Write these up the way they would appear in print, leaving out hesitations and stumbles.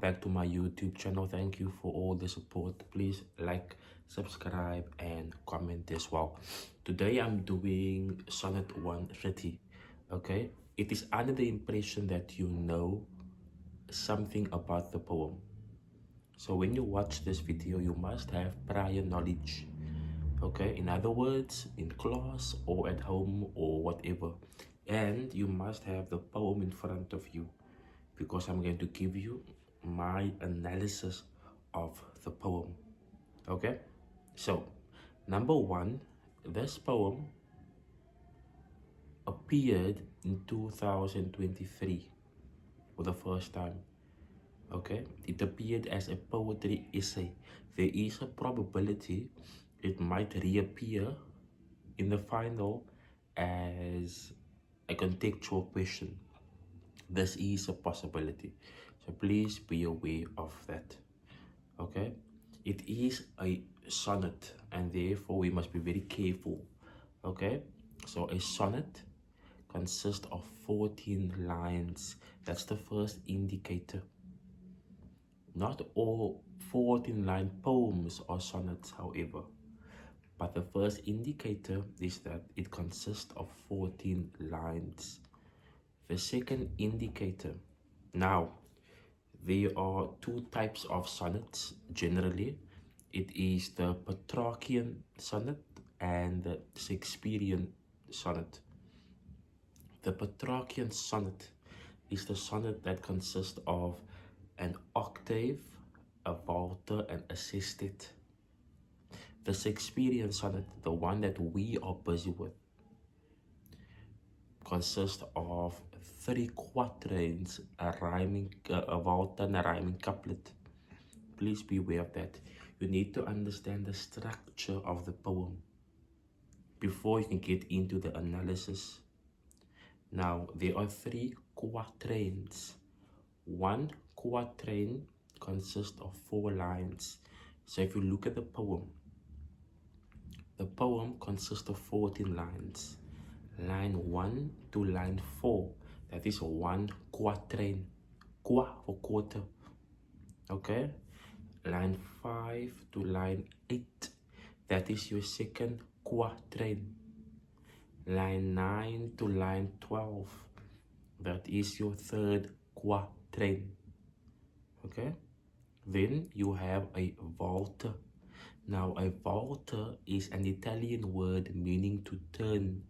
back to my YouTube channel. Thank you for all the support. Please like, subscribe, and comment as well. Today I'm doing Sonnet 130. Okay, it is under the impression that you know something about the poem. So when you watch this video, you must have prior knowledge. Okay, in other words, in class or at home or whatever. And you must have the poem in front of you, because I'm going to give you my analysis of the poem. Okay, so number one, this poem appeared in 2023 for the first time. Okay, it appeared as a poetry essay. There is a probability it might reappear in the final as a contextual question. This is a possibility, so please be aware of that. Okay, it is a sonnet and therefore we must be very careful. Okay, so a sonnet consists of 14 lines. That's the first indicator. Not all 14-line poems are sonnets, however, but the first indicator is that it consists of 14 lines. The second indicator, now there are two types of sonnets generally. It is the Petrarchian sonnet and the Shakespearean sonnet. The Petrarchian sonnet is the sonnet that consists of an octave, a vaulter, and a sestet. The Shakespearean sonnet, the one that we are busy with, consists of 3 quatrains, a vaulter, and a rhyming couplet. Please be aware of that. You need to understand the structure of the poem before you can get into the analysis. Now, there are 3 quatrains. One quatrain consists of 4 lines. So if you look at the poem consists of 14 lines. Line 1 to line 4, that is one quatrain. Qua for quarter. Okay, line 5 to line 8, that is your second quatrain. Line 9 to line 12, that is your third quatrain. Okay, then you have a vaulter. Now a vaulter is an Italian word meaning to turn.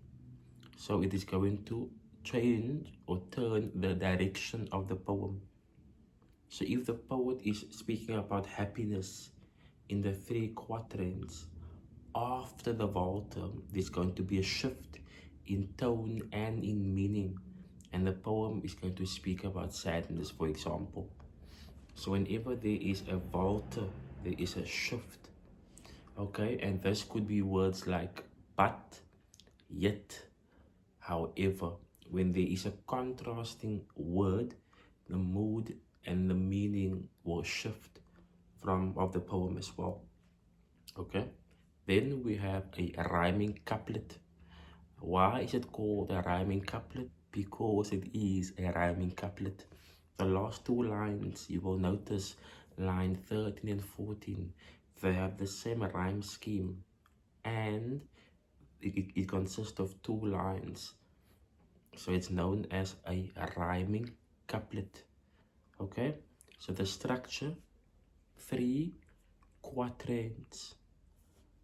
So it is going to change or turn the direction of the poem. So if the poet is speaking about happiness in the 3 quatrains, after the vaulter, there's going to be a shift in tone and in meaning. And the poem is going to speak about sadness, for example. So whenever there is a vaulter, there is a shift. Okay, and this could be words like but, yet, however. When there is a contrasting word, the mood and the meaning will shift of the poem as well. Okay, then we have a rhyming couplet. Why is it called a rhyming couplet? Because it is a rhyming couplet. The last 2 lines, you will notice line 13 and 14, they have the same rhyme scheme, and it consists of 2 lines. So it's known as a rhyming couplet. Okay, so the structure, 3 quatrains,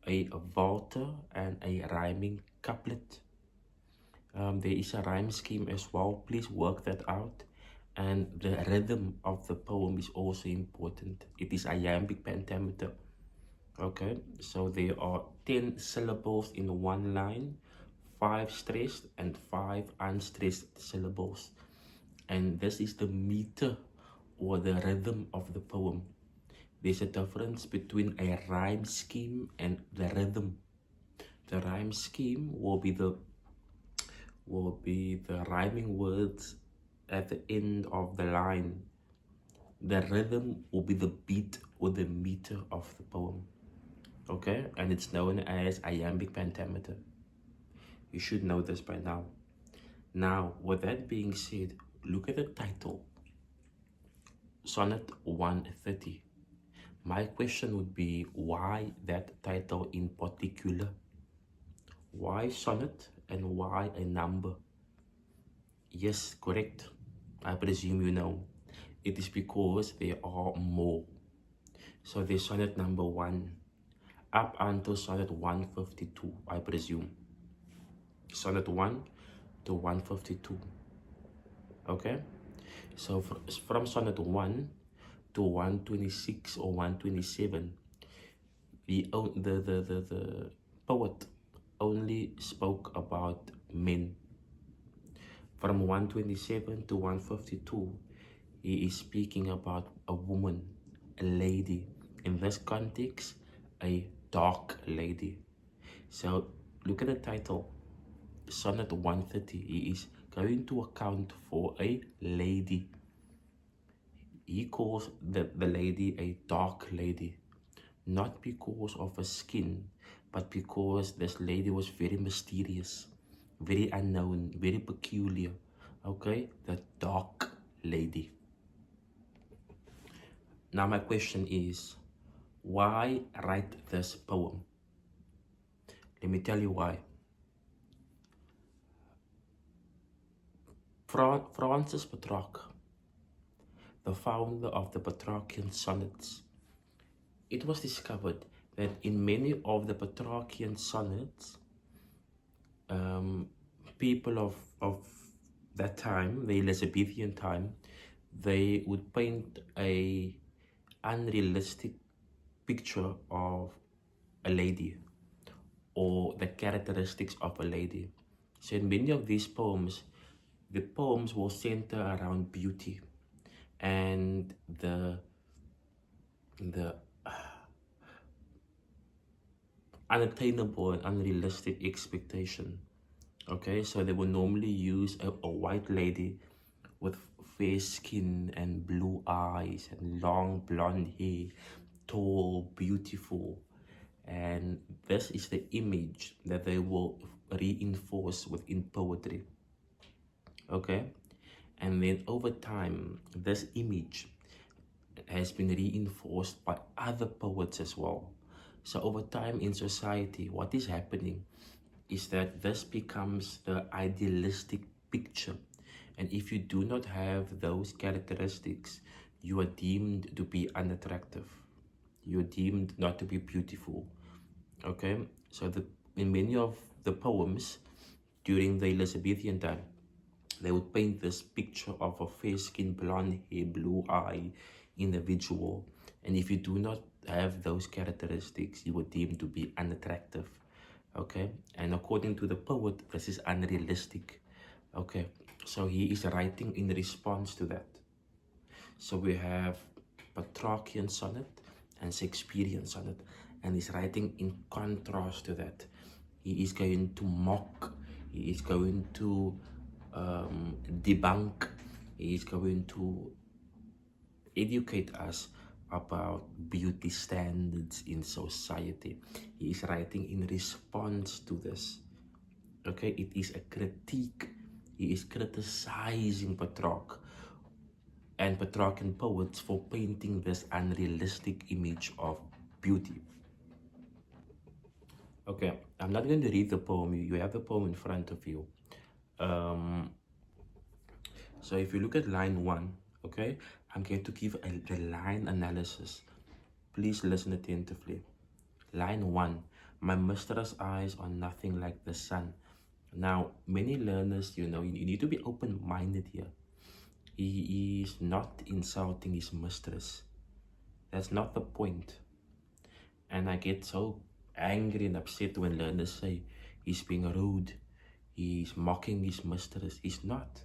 a vaulter, and a rhyming couplet. There is a rhyme scheme as well. Please work that out. And the rhythm of the poem is also important. It is iambic pentameter. Okay, so there are 10 syllables in one line, 5 stressed and 5 unstressed syllables. And this is the meter or the rhythm of the poem. There's a difference between a rhyme scheme and the rhythm. The rhyme scheme will be the rhyming words at the end of the line. The rhythm will be the beat or the meter of the poem. Okay, and it's known as iambic pentameter. You should know this by now. Now, with that being said, look at the title. Sonnet 130. My question would be, why that title in particular? Why sonnet and why a number? Yes, correct. I presume you know. It is because there are more. So there's sonnet number 1 up until sonnet 152, I presume. Sonnet 1 to 152. Okay? So from sonnet 1 to 126 or 127, the poet only spoke about men. From 127 to 152, he is speaking about a woman, a lady. In this context, a dark lady. So look at the title, Sonnet 130. He is going to account for a lady. He calls the lady a dark lady, not because of her skin, but because this lady was very mysterious, very unknown, very peculiar. Okay, the dark lady. Now my question is, why write this poem? Let me tell you why. Francis Petrarch, the founder of the Petrarchian sonnets, it was discovered that in many of the Petrarchian sonnets, people of that time, the Elizabethan time, they would paint a unrealistic picture of a lady or the characteristics of a lady. So in many of these poems, the poems will center around beauty and the unattainable and unrealistic expectation. Okay, so they will normally use a white lady with fair skin and blue eyes and long blonde hair, tall, beautiful. And this is the image that they will reinforce within poetry. Okay, and then over time, this image has been reinforced by other poets as well. So over time in society, what is happening is that this becomes the idealistic picture. And if you do not have those characteristics, you are deemed to be unattractive. You're deemed not to be beautiful. Okay, so in many of the poems during the Elizabethan time, they would paint this picture of a fair-skinned, blonde hair, blue eye individual. And if you do not have those characteristics, you are deemed to be unattractive. Okay, and according to the poet, this is unrealistic. Okay, so he is writing in response to that. So we have Petrarchian sonnet and Shakespearean sonnet, and he's writing in contrast to that. He is going to mock, he is going to debunk, he is going to educate us about beauty standards in society. He is writing in response to this. Okay, it is a critique. He is criticizing Petrarch and Petrarchian poets for painting this unrealistic image of beauty. Okay, I'm not going to read the poem. You have the poem in front of you. So if you look at line 1, okay, I'm going to give the line analysis. Please listen attentively. Line 1, my mistress' eyes are nothing like the sun. Now, many learners, you need to be open-minded here. He is not insulting his mistress. That's not the point. And I get so angry and upset when learners say he's being rude, he's mocking his mistress. He's not.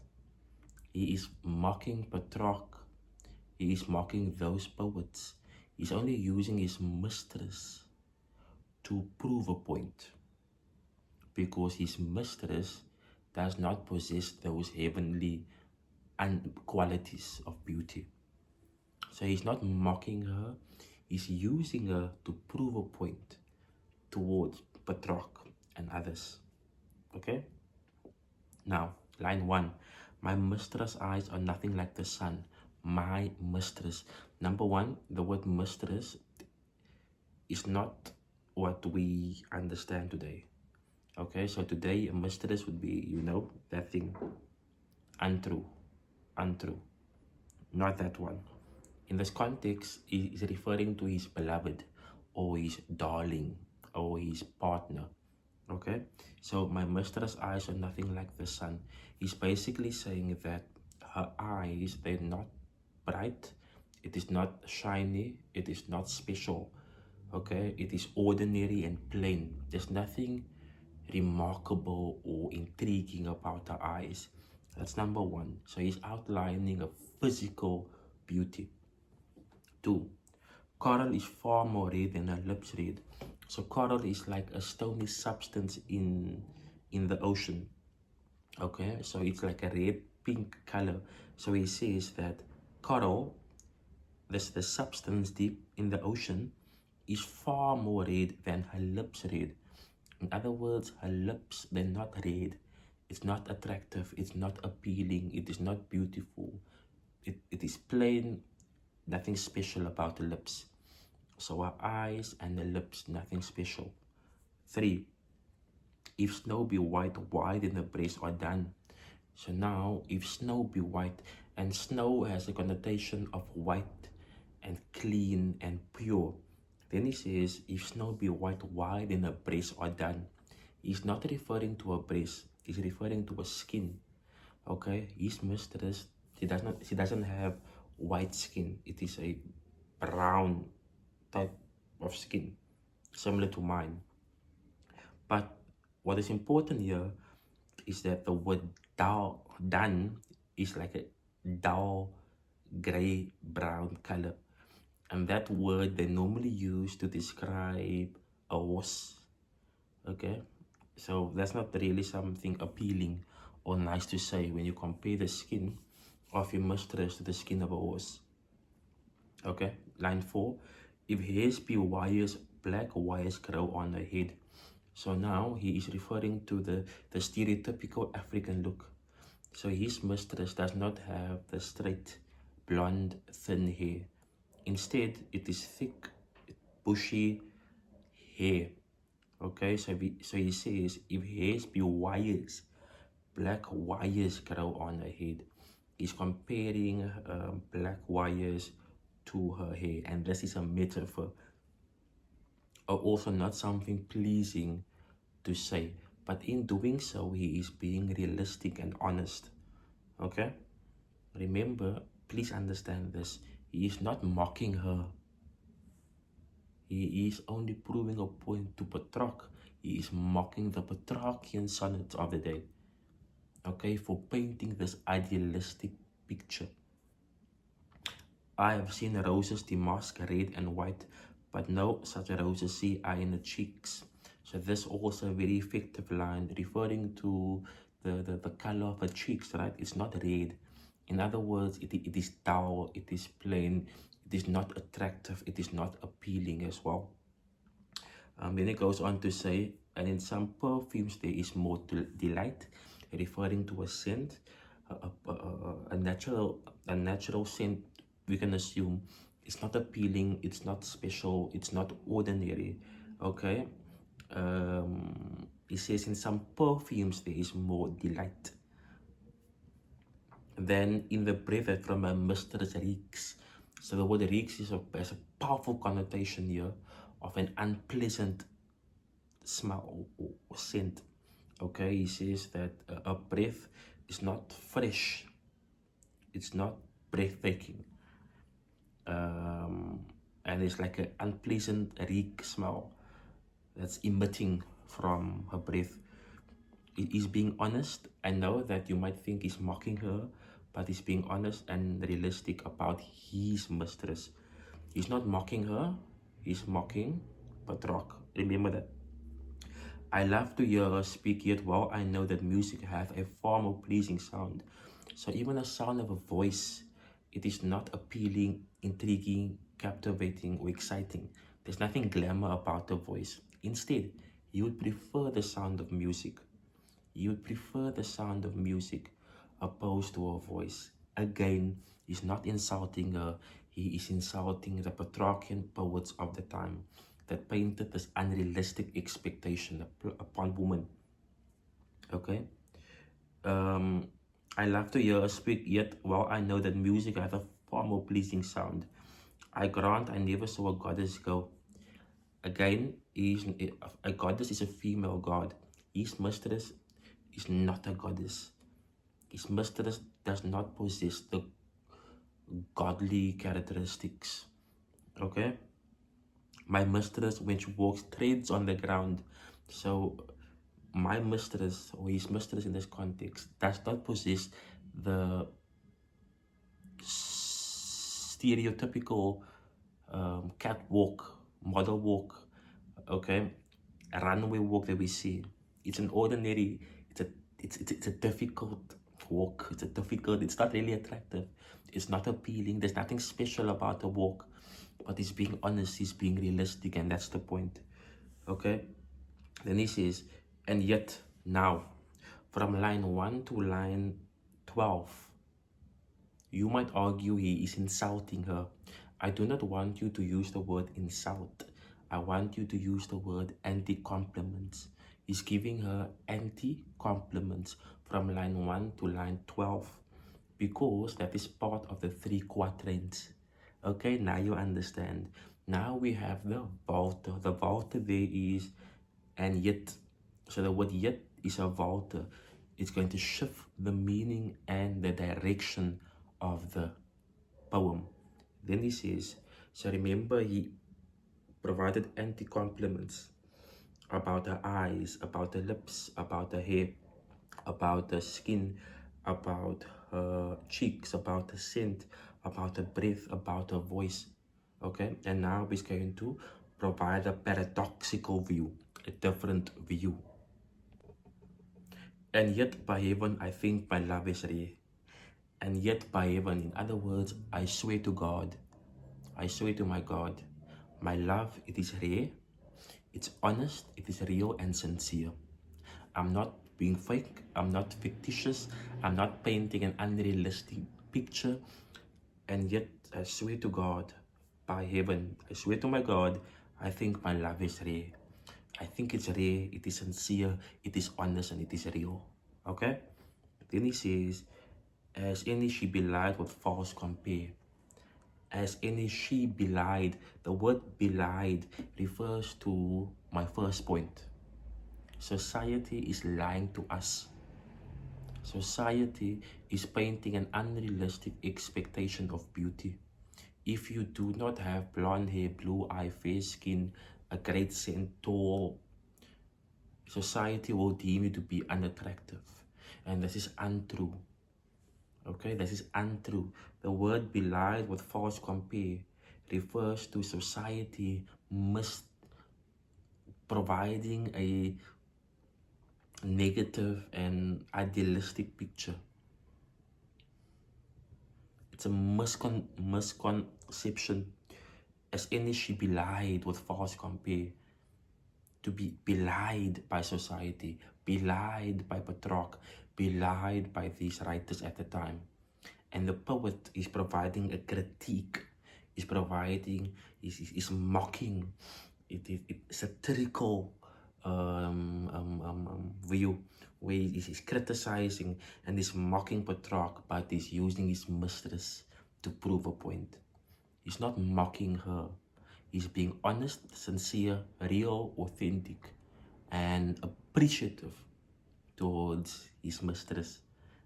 He is mocking Petrarch. He is mocking those poets. He's only using his mistress to prove a point, because his mistress does not possess those heavenly qualities of beauty. So he's not mocking her, he's using her to prove a point towards Petrarch and others. Okay? Now, line 1, my mistress' eyes are nothing like the sun. my mistress. Number one, the word mistress is not what we understand today. Okay, so today a mistress would be, you know, that thing, untrue, untrue, not that one. In this context, he is referring to his beloved or his darling or his partner. Okay, so my mistress' eyes are nothing like the sun. He's basically saying that her eyes, they're not bright, it is not shiny, it is not special. Okay, it is ordinary and plain. There's nothing remarkable or intriguing about her eyes. That's number one. So he's outlining a physical beauty. Two, coral is far more red than her lips red. So coral is like a stony substance in the ocean. Okay, so it's like a red pink color. So he says that coral, this the substance deep in the ocean, is far more red than her lips red. In other words, her lips, they're not red. It's not attractive. It's not appealing. It is not beautiful. It is plain, nothing special about the lips. So her eyes and the lips, nothing special. Three, if snow be white, why then the breasts are done? So now, if snow be white, and snow has a connotation of white and clean and pure, then he says, if snow be white, why then the breasts are done? He's not referring to a breast, he's referring to a skin. Okay, his mistress, she doesn't have white skin. It is a brown type of skin, similar to mine. But what is important here is that the word done is like a dull gray brown color, and that word they normally use to describe a horse. Okay, so that's not really something appealing or nice to say when you compare the skin of your mistress to the skin of a horse. Okay, line 4, if hairs be wires, black wires grow on her head. So now he is referring to the stereotypical African look. So his mistress does not have the straight, blonde, thin hair. Instead, it is thick, bushy hair. Okay, so he says, if hairs be wires, black wires grow on her head. He's comparing black wires to her hair, and this is a metaphor. Also not something pleasing to say, but in doing so, he is being realistic and honest. Okay, remember, please understand this, he is not mocking her. He is only proving a point to Petrarch. He is mocking the Petrarchian sonnets of the day, okay, for painting this idealistic picture. I have seen roses damask red and white, but no such roses see I in the cheeks. So this also a very effective line referring to the color of her cheeks, right? It's not red. In other words, it is dull, it is plain, it is not attractive, it is not appealing as well. Then it goes on to say, and in some perfumes there is more delight, referring to a scent, a natural scent. We can assume it's not appealing, it's not special, it's not ordinary. Okay, it says in some perfumes there is more delight than in the breath that from a mistress reeks. So the word reeks has a powerful connotation here of an unpleasant smell or scent. Okay, he says that a breath is not fresh, it's not breathtaking, and it's like an unpleasant reek smell that's emitting from her breath. He's being honest. I know that you might think he's mocking her, but he's being honest and realistic about his mistress. He's not mocking her, he's mocking Petrarch. Remember that. I love to hear her speak, yet well I know that music have a far more pleasing sound. So even the sound of a voice, it is not appealing, intriguing, captivating, or exciting. There's nothing glamour about the voice. Instead, you would prefer the sound of music. You would prefer the sound of music opposed to a voice. Again, He's not insulting her. He is insulting the Petrarchian poets of the time that painted this unrealistic expectation upon women. Okay? I love to hear her speak, yet while I know that music has a far more pleasing sound, I grant I never saw a goddess go. Again, a goddess is a female god. His mistress is not a goddess. His mistress does not possess the godly characteristics. Okay? My mistress, when she walks, treads on the ground. So my mistress, or his mistress in this context, does not possess the stereotypical catwalk, model walk, okay, a runway walk that we see. It's an ordinary, it's a difficult walk. It's not really attractive. It's not appealing. There's nothing special about the walk, but he's being honest, he's being realistic, and that's the point. Okay, then he says, and yet now, from line 1 to line 12, you might argue he is insulting her. I do not want you to use the word insult. I want you to use the word anti-compliments. He's giving her anti-compliments from line 1 to line 12 because that is part of the 3 quatrains. Okay, now you understand. Now we have the Walter. The Walter there is and yet. So the word yet is a Walter. It's going to shift the meaning and the direction of the poem. Then he says, so remember he provided anti-compliments about her eyes, about her lips, about her hair, about her skin, about her cheeks, about her scent, about her breath, about her voice. Okay, and now he's going to provide a paradoxical view, a different view. And yet by heaven I think my love is rare. And yet by heaven, in other words, I swear to God, I swear to my God, my love, it is rare, it's honest, it is real and sincere. I'm not being fake, I'm not fictitious, I'm not painting an unrealistic picture. And yet, I swear to God, by heaven, I swear to my God, I think my love is rare. I think it's rare, it is sincere, it is honest, and it is real. Okay? Then he says, as any she belied with false compare. As any she belied. The word belied refers to my first point. Society is lying to us. Society is painting an unrealistic expectation of beauty. If you do not have blonde hair, blue eye, fair skin, a great scent, tall, society will deem you to be unattractive. And this is untrue. Okay, this is untrue. The word belied with false compare refers to society providing a negative and idealistic picture. It's a misconception. As any she belied with false compare. To be belied by society, belied by Petrarch, belied by these writers at the time. And the poet is providing a critique, is mocking, it satirical view, where he's criticizing and is mocking Petrarch, but he's using his mistress to prove a point. He's not mocking her. He's being honest, sincere, real, authentic, and appreciative towards his mistress.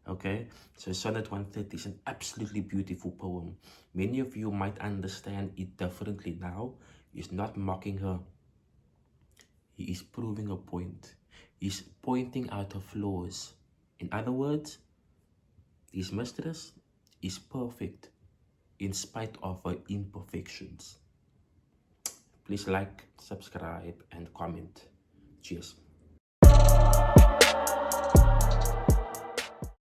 Okay, so Sonnet 130 is an absolutely beautiful poem. Many of you might understand it differently now. He's not mocking her. He is proving a point. He's pointing out her flaws. In other words, his mistress is perfect in spite of her imperfections. Please like, subscribe, and comment. Cheers.